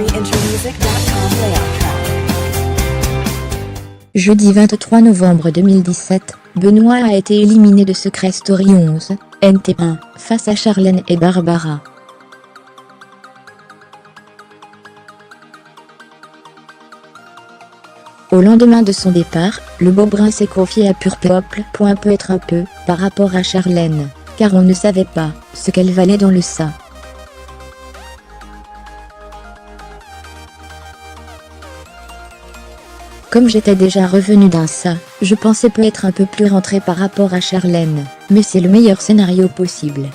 freeintermusic.com layout track. Jeudi 23 novembre 2017, Benoît a été éliminé de Secret Story 11, NT1, face à Charlène et Barbara. Au lendemain de son départ, le Beaubrun s'est confié à Pur Peuple. Peut être un peu, par rapport à Charlène, car on ne savait pas ce qu'elle valait dans le ça. Comme j'étais déjà revenu d'un ça, je pensais peut être un peu plus rentré par rapport à Charlène, mais c'est le meilleur scénario possible.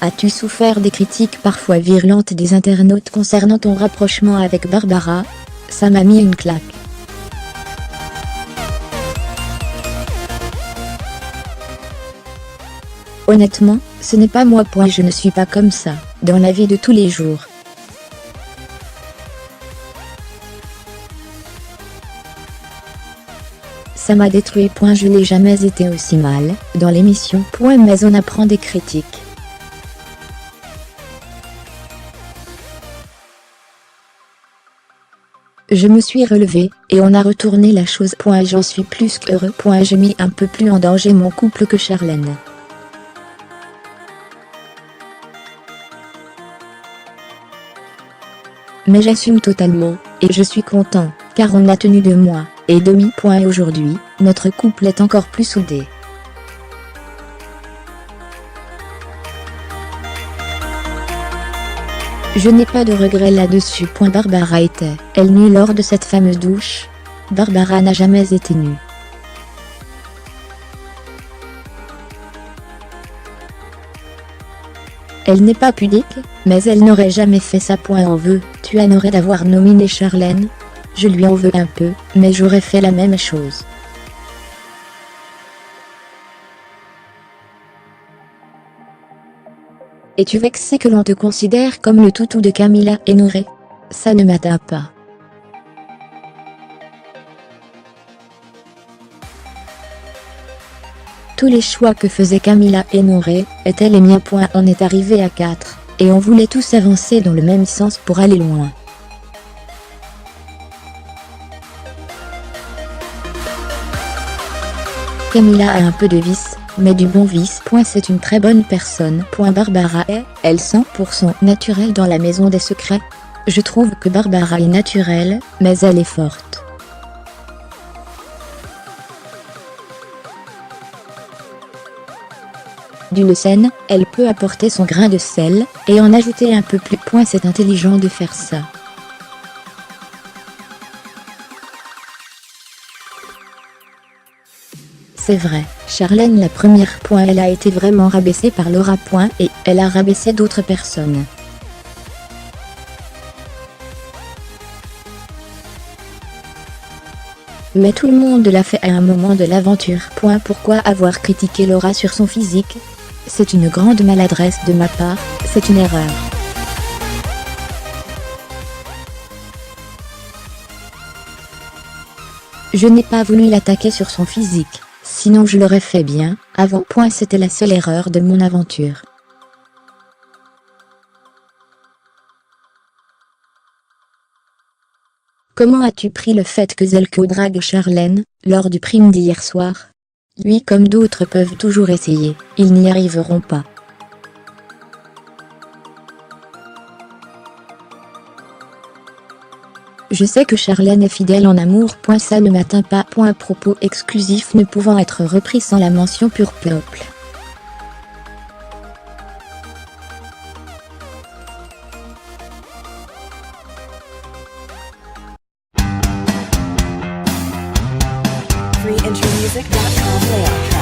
As-tu souffert des critiques parfois virulentes des internautes concernant ton rapprochement avec Barbara? Ça m'a mis une claque. Honnêtement, ce n'est pas moi. Je ne suis pas comme ça, dans la vie de tous les jours. Ça m'a détruit. Je n'ai jamais été aussi mal, dans l'émission. Mais on apprend des critiques. Je me suis relevé, et on a retourné la chose. J'en suis plus qu'heureux. J'ai mis un peu plus en danger mon couple que Charlène. Mais j'assume totalement, et je suis content, car on a tenu de moi, et demi. Aujourd'hui, notre couple est encore plus soudé. Je n'ai pas de regrets là-dessus. Barbara était-elle nue lors de cette fameuse douche? Barbara n'a jamais été nue. Elle n'est pas pudique, mais elle n'aurait jamais fait ça. En veux-tu en aurais d'avoir nominé Charlène? Je lui en veux un peu, mais j'aurais fait la même chose. Es-tu vexé que l'on te considère comme le toutou de Camilla et Noré? Ça ne m'atteint pas. Tous les choix que faisaient Camilla et Noré étaient les miens. On est arrivé à 4, et on voulait tous avancer dans le même sens pour aller loin. Camilla a un peu de vice, mais du bon vice. C'est une très bonne personne. Barbara est, elle, 100% naturelle dans la maison des secrets. Je trouve que Barbara est naturelle, mais elle est forte. D'une scène, elle peut apporter son grain de sel, et en ajouter un peu plus. C'est intelligent de faire ça. C'est vrai, Charlène la première. Elle a été vraiment rabaissée par Laura. Et elle a rabaissé d'autres personnes. Mais tout le monde l'a fait à un moment de l'aventure. Pourquoi avoir critiqué Laura sur son physique? C'est une grande maladresse de ma part, c'est une erreur. Je n'ai pas voulu l'attaquer sur son physique, sinon je l'aurais fait bien avant. C'était la seule erreur de mon aventure. Comment as-tu pris le fait que Zelko drague Charlène, lors du prime d'hier soir? Lui comme d'autres peuvent toujours essayer, ils n'y arriveront pas. Je sais que Charlène est fidèle en amour. Ça ne m'atteint pas. Propos exclusifs ne pouvant être repris sans la mention Pur Peuple. freeintermusic.com layout track.